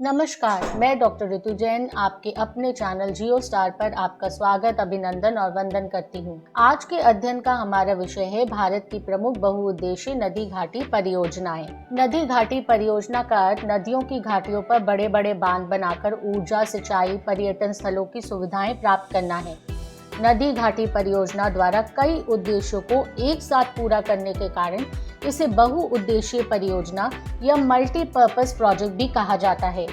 नमस्कार, मैं डॉक्टर ऋतु जैन आपके अपने चैनल जियो स्टार पर आपका स्वागत, अभिनंदन और वंदन करती हूँ। आज के अध्ययन का हमारा विषय है भारत की प्रमुख बहुउद्देशीय नदी घाटी परियोजनाएं। नदी घाटी परियोजना का अर्थ नदियों की घाटियों पर बड़े बड़े बांध बनाकर ऊर्जा, सिंचाई, पर्यटन स्थलों की सुविधाएं प्राप्त करना है। नदी घाटी परियोजना द्वारा कई उद्देश्यों को एक साथ पूरा करने के कारण इसे बहुउद्देशीय परियोजना या मल्टीपर्पज प्रोजेक्ट भी कहा जाता है।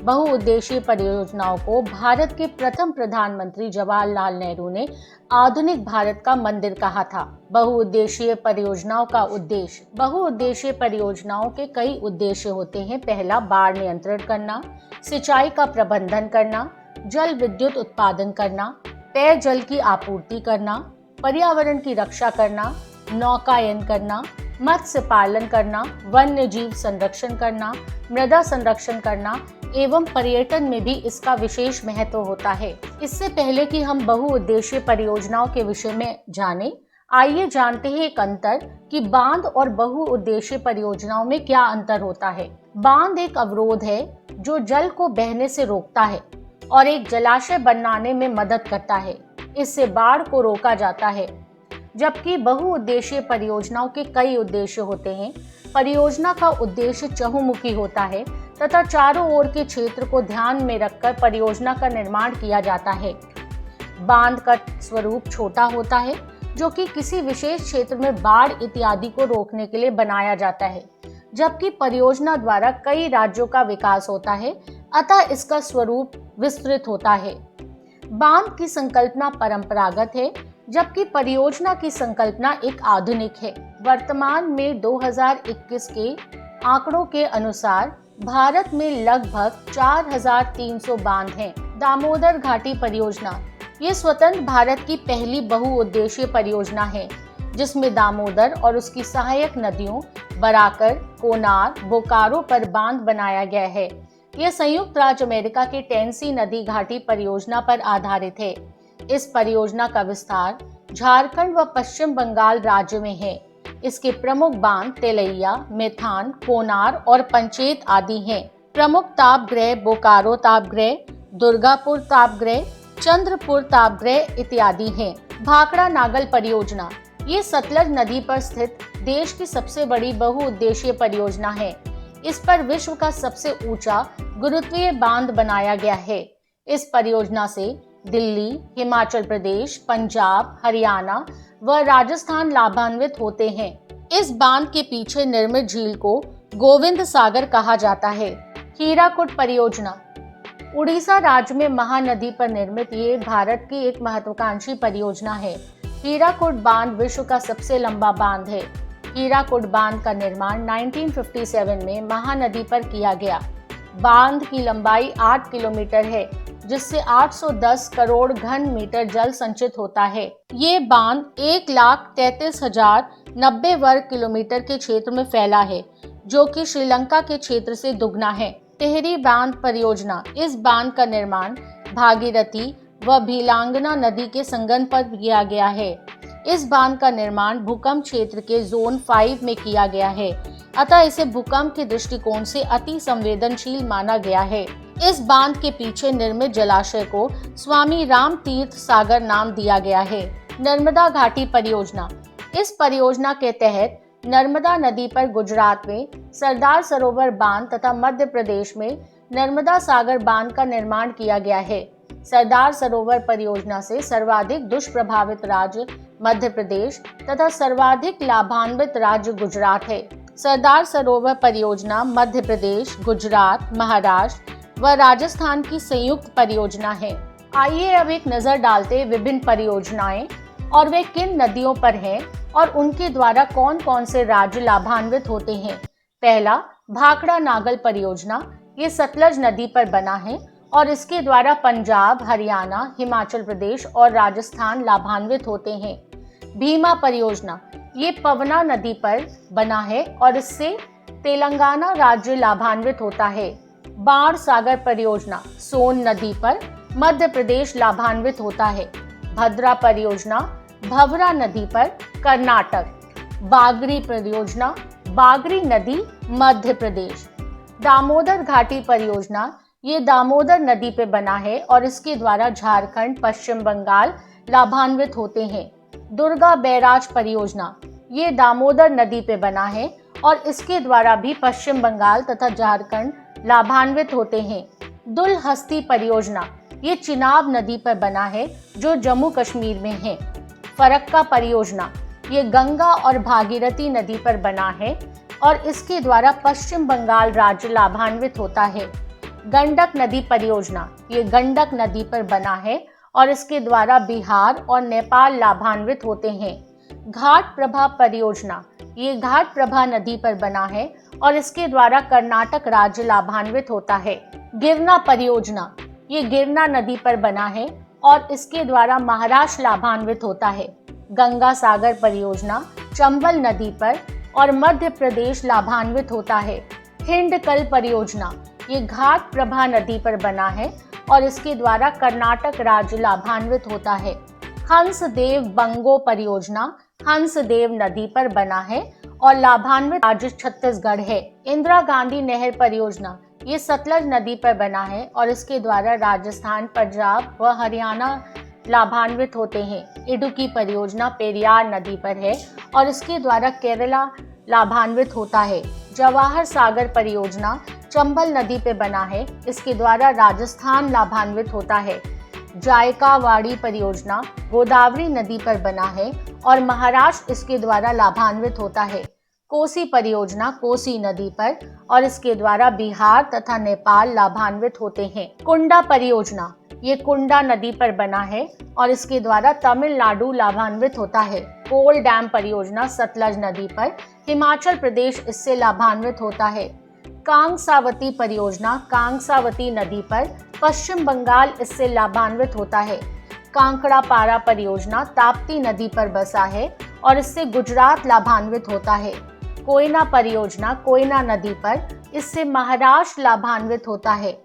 बहुउद्देशीय परियोजनाओं को भारत के प्रथम प्रधानमंत्री जवाहरलाल नेहरू ने आधुनिक भारत का मंदिर कहा था। बहुउद्देशीय परियोजनाओं का उद्देश्य। बहुउद्देशीय परियोजनाओं के कई उद्देश्य होते हैं। पहला, बाढ़ नियंत्रण करना, सिंचाई का प्रबंधन करना, जल विद्युत उत्पादन करना, पेय जल की आपूर्ति करना, पर्यावरण की रक्षा करना, नौकायन करना, मत्स्य पालन करना, वन्य जीव संरक्षण करना, मृदा संरक्षण करना एवं पर्यटन में भी इसका विशेष महत्व होता है। इससे पहले कि हम बहुउद्देशीय परियोजनाओं के विषय में जानें, आइए जानते हैं एक अंतर कि बांध और बहुउद्देशीय परियोजनाओं में क्या अंतर होता है। बांध एक अवरोध है जो जल को बहने से रोकता है और एक जलाशय बनाने में मदद करता है। इससे बाढ़ को रोका जाता है। जबकि बहुउद्देशीय परियोजनाओं के कई उद्देश्य होते हैं। परियोजना का उद्देश्य चहुमुखी होता है तथा चारों ओर के क्षेत्र को ध्यान में रखकर परियोजना का निर्माण किया जाता है। बांध का स्वरूप छोटा होता है जो कि किसी विशेष क्षेत्र में बाढ़ इत्यादि को रोकने के लिए बनाया जाता है, जबकि परियोजना द्वारा कई राज्यों का विकास होता है, अतः इसका स्वरूप विस्तृत होता है। बांध की संकल्पना परंपरागत है, जबकि परियोजना की संकल्पना एक आधुनिक है। वर्तमान में 2021 के आंकड़ों के अनुसार भारत में लगभग 4,300 बांध हैं। दामोदर घाटी परियोजना ये स्वतंत्र भारत की पहली बहुउद्देशीय परियोजना है, जिसमें दामोदर और उसकी सहायक नदियों बराकर, कोनार, बोकारो पर बांध बनाया गया है। यह संयुक्त राज्य अमेरिका के टेनेसी नदी घाटी परियोजना पर आधारित है। इस परियोजना का विस्तार झारखंड व पश्चिम बंगाल राज्य में है। इसके प्रमुख बांध तेलैया, मेथान, कोनार और पंचेत आदि हैं। प्रमुख तापगृह बोकारो तापगृह, दुर्गापुर तापगृह, चंद्रपुर तापगृह इत्यादि हैं। भाखड़ा नागल परियोजना ये सतलज नदी पर स्थित देश की सबसे बड़ी बहुउद्देशीय परियोजना है। इस पर विश्व का सबसे ऊंचा गुरुत्वीय बांध बनाया गया है। इस परियोजना से दिल्ली, हिमाचल प्रदेश, पंजाब, हरियाणा व राजस्थान लाभान्वित होते हैं। इस बांध के पीछे निर्मित झील को गोविंद सागर कहा जाता है। हीराकुड परियोजना उड़ीसा राज्य में महानदी पर निर्मित ये भारत की एक महत्वाकांक्षी परियोजना है। हीराकुड बांध विश्व का सबसे लंबा बांध है। हीराकुड बांध का निर्माण 1957 में महानदी पर किया गया। बांध की लंबाई 8 किलोमीटर है, जिससे 810 करोड़ घन मीटर जल संचित होता है। ये बांध 1,33,090 वर्ग किलोमीटर के क्षेत्र में फैला है, जो कि श्रीलंका के क्षेत्र से दुगना है। टिहरी बांध परियोजना इस बांध का निर्माण भागीरथी व भीलांगना नदी के संगम पर किया गया है। इस बांध का निर्माण भूकंप क्षेत्र के जोन 5 में किया गया है, अतः इसे भूकंप के दृष्टिकोण से अति संवेदनशील माना गया है। इस बांध के पीछे निर्मित जलाशय को स्वामी राम तीर्थ सागर नाम दिया गया है। नर्मदा घाटी परियोजना इस परियोजना के तहत नर्मदा नदी पर गुजरात में सरदार सरोवर बांध तथा मध्य प्रदेश में नर्मदा सागर बांध का निर्माण किया गया है। सरदार सरोवर परियोजना से सर्वाधिक दुष्प्रभावित राज्य मध्य प्रदेश तथा सर्वाधिक लाभान्वित राज्य गुजरात है। सरदार सरोवर परियोजना मध्य प्रदेश, गुजरात, महाराष्ट्र व राजस्थान की संयुक्त परियोजना है। आइए अब एक नजर डालते हैं विभिन्न परियोजनाएं और वे किन नदियों पर हैं और उनके द्वारा कौन कौन से राज्य लाभान्वित होते हैं। पहला, भाखड़ा नागल परियोजना ये सतलज नदी पर बना है और इसके द्वारा पंजाब, हरियाणा, हिमाचल प्रदेश और राजस्थान लाभान्वित होते हैं। भीमा परियोजना ये पवना नदी पर बना है और इससे तेलंगाना राज्य लाभान्वित होता है। बाण सागर परियोजना सोन नदी पर मध्य प्रदेश लाभान्वित होता है। भद्रा परियोजना भवरा नदी पर कर्नाटक। बागरी परियोजना बागरी नदी मध्य प्रदेश। दामोदर घाटी परियोजना, ये दामोदर नदी पे बना है और इसके द्वारा झारखंड, पश्चिम बंगाल लाभान्वित होते हैं। दुर्गा बैराज परियोजना, ये दामोदर नदी पे बना है और इसके द्वारा भी पश्चिम बंगाल तथा झारखंड लाभान्वित होते हैं। दुलहस्ती परियोजना, ये चिनाब नदी पर बना है जो जम्मू कश्मीर में है। फरक्का परियोजना, ये गंगा और भागीरथी नदी पर बना है और इसके द्वारा पश्चिम बंगाल राज्य लाभान्वित होता है। गंडक नदी परियोजना, ये गंडक नदी पर बना है और इसके द्वारा बिहार और नेपाल लाभान्वित होते हैं। घाट प्रभा परियोजना, ये घाट प्रभा नदी पर बना है और इसके द्वारा कर्नाटक राज्य लाभान्वित होता है। गिरना परियोजना, ये गिरना नदी पर बना है और इसके द्वारा महाराष्ट्र लाभान्वित होता है। गंगा सागर परियोजना चंबल नदी पर और मध्य प्रदेश लाभान्वित होता है। हिंडकल परियोजना, ये घाट प्रभा नदी पर बना है और इसके द्वारा कर्नाटक राज्य लाभान्वित होता है। हंसदेव बंगो परियोजना हंसदेव नदी पर बना है और लाभान्वित राज्य छत्तीसगढ़ है। इंदिरा गांधी नहर परियोजना, ये सतलज नदी पर बना है और इसके द्वारा राजस्थान, पंजाब व हरियाणा लाभान्वित होते हैं। इडुक्की परियोजना पेरियार नदी पर है और इसके द्वारा केरला लाभान्वित होता है। जवाहर सागर परियोजना चंबल नदी पे बना है, इसके द्वारा राजस्थान लाभान्वित होता है। जायकावाड़ी परियोजना गोदावरी नदी पर बना है और महाराष्ट्र इसके द्वारा लाभान्वित होता है। कोसी परियोजना कोसी नदी पर और इसके द्वारा बिहार तथा नेपाल लाभान्वित होते हैं। कुंडा परियोजना, ये कुंडा नदी पर बना है और इसके द्वारा तमिलनाडु लाभान्वित होता है। कोल डैम परियोजना सतलज नदी पर, हिमाचल प्रदेश इससे लाभान्वित होता है। कांगसावती परियोजना कांगसावती नदी पर, पश्चिम बंगाल इससे लाभान्वित होता है। कांकड़ा पारा परियोजना ताप्ती नदी पर बसा है और इससे गुजरात लाभान्वित होता है। कोयना परियोजना कोयना नदी पर, इससे महाराष्ट्र लाभान्वित होता है।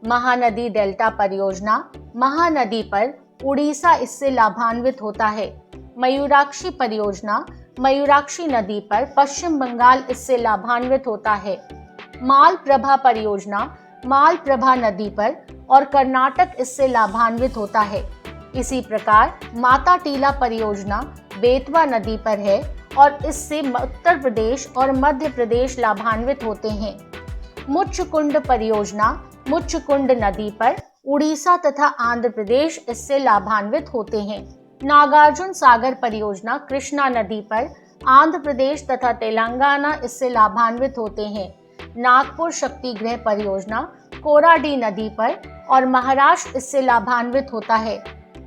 महानदी डेल्टा परियोजना महानदी पर, उड़ीसा इससे लाभान्वित होता है। मयूराक्षी परियोजना मयूराक्षी नदी पर, पश्चिम बंगाल इससे लाभान्वित होता है। मालप्रभा परियोजना मालप्रभा नदी पर और कर्नाटक इससे लाभान्वित होता है। इसी प्रकार माता टीला परियोजना बेतवा नदी पर है और इससे उत्तर प्रदेश और मध्य प्रदेश लाभान्वित होते हैं। मुच्चकुंड परियोजना मुच्चकुंड नदी पर, उड़ीसा तथा आंध्र प्रदेश इससे लाभान्वित होते हैं। नागार्जुन सागर परियोजना कृष्णा नदी पर, आंध्र प्रदेश तथा तेलंगाना इससे लाभान्वित होते हैं। नागपुर शक्ति गृह परियोजना कोराडी नदी पर और महाराष्ट्र इससे लाभान्वित होता है।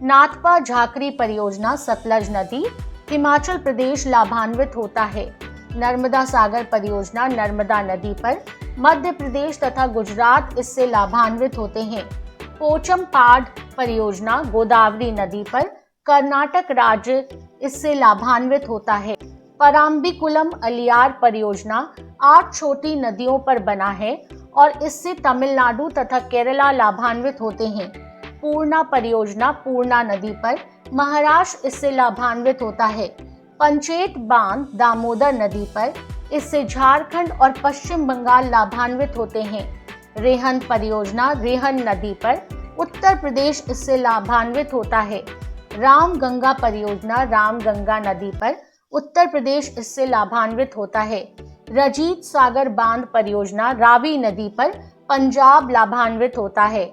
नाथपा झाकरी परियोजना सतलज नदी, हिमाचल प्रदेश लाभान्वित होता है। नर्मदा सागर परियोजना नर्मदा नदी पर, मध्य प्रदेश तथा गुजरात इससे लाभान्वित होते हैं। पोचमपाड परियोजना गोदावरी नदी पर, कर्नाटक राज्य इससे लाभान्वित होता है। पराम्बिकुलम अलियार परियोजना 8 छोटी नदियों पर बना है और इससे तमिलनाडु तथा केरला लाभान्वित होते हैं। पूर्णा परियोजना पूर्णा नदी पर, महाराष्ट्र इससे लाभान्वित होता है। पंचेत बांध दामोदर नदी पर, इससे झारखंड और पश्चिम बंगाल लाभान्वित होते हैं। रेहन परियोजना रेहन नदी पर, उत्तर प्रदेश इससे लाभान्वित होता है। रामगंगा परियोजना रामगंगा नदी पर, उत्तर प्रदेश इससे लाभान्वित होता है। रजीत सागर बांध परियोजना रावी नदी पर, पंजाब लाभान्वित होता है।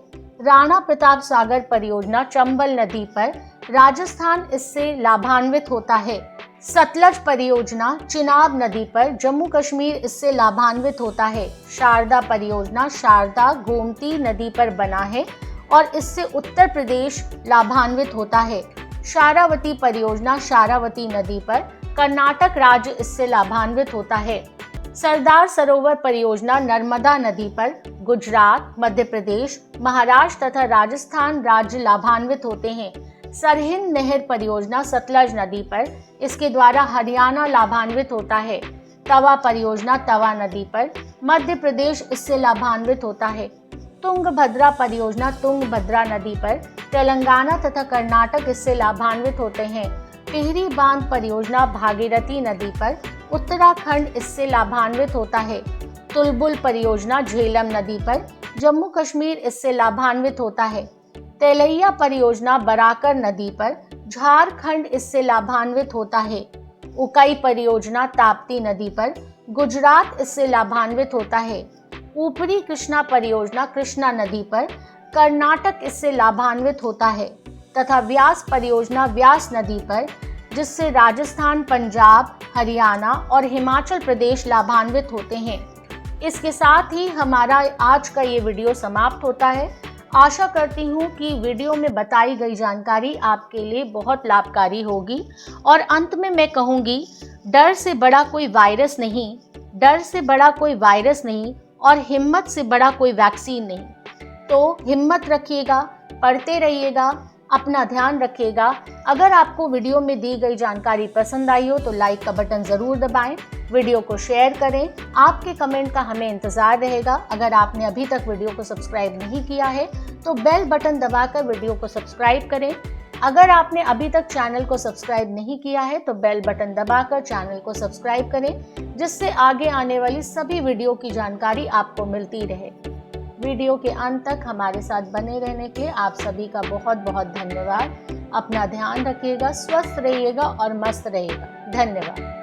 राणा प्रताप सागर परियोजना चंबल नदी पर, राजस्थान इससे लाभान्वित होता है। सतलज परियोजना चिनाब नदी पर, जम्मू कश्मीर इससे लाभान्वित होता है। शारदा परियोजना शारदा गोमती नदी पर बना है और इससे उत्तर प्रदेश लाभान्वित होता है। शारावती परियोजना शारावती नदी पर, कर्नाटक राज्य इससे लाभान्वित होता है। सरदार सरोवर परियोजना नर्मदा नदी पर, गुजरात, मध्य प्रदेश, महाराष्ट्र तथा राजस्थान राज्य लाभान्वित होते हैं। सरहिंद नहर परियोजना सतलज नदी पर, इसके द्वारा हरियाणा लाभान्वित होता है। तवा परियोजना तवा नदी पर, मध्य प्रदेश इससे लाभान्वित होता है। तुंगभद्रा परियोजना तुंगभद्रा नदी पर, तेलंगाना तथा कर्नाटक इससे लाभान्वित होते हैं। टिहरी बांध परियोजना भागीरथी नदी पर, उत्तराखंड इससे लाभान्वित होता है। तुलबुल परियोजना झेलम नदी पर, जम्मू कश्मीर इससे लाभान्वित होता है। तेलैया परियोजना बराकर नदी पर, झारखंड इससे लाभान्वित होता है। उकाई परियोजना ताप्ती नदी पर, गुजरात इससे लाभान्वित होता है। ऊपरी कृष्णा परियोजना कृष्णा नदी पर, कर्नाटक इससे लाभान्वित होता है। तथा व्यास परियोजना व्यास नदी पर, जिससे राजस्थान, पंजाब, हरियाणा और हिमाचल प्रदेश लाभान्वित होते हैं। इसके साथ ही हमारा आज का ये वीडियो समाप्त होता है। आशा करती हूँ कि वीडियो में बताई गई जानकारी आपके लिए बहुत लाभकारी होगी। और अंत में मैं कहूँगी, डर से बड़ा कोई वायरस नहीं, डर से बड़ा कोई वायरस नहीं और हिम्मत से बड़ा कोई वैक्सीन नहीं। तो हिम्मत रखिएगा, पढ़ते रहिएगा, अपना ध्यान रखिएगा। अगर आपको वीडियो में दी गई जानकारी पसंद आई हो तो लाइक का बटन ज़रूर दबाएं, वीडियो को शेयर करें। आपके कमेंट का हमें इंतज़ार रहेगा। अगर आपने अभी तक वीडियो को सब्सक्राइब नहीं किया है तो बेल बटन दबाकर वीडियो को सब्सक्राइब करें। अगर आपने अभी तक चैनल को सब्सक्राइब नहीं किया है तो बेल बटन दबाकर चैनल को सब्सक्राइब करें, जिससे आगे आने वाली सभी वीडियो की जानकारी आपको मिलती रहे। वीडियो के अंत तक हमारे साथ बने रहने के लिए आप सभी का बहुत बहुत धन्यवाद। अपना ध्यान रखिएगा, स्वस्थ रहिएगा और मस्त रहिएगा। धन्यवाद।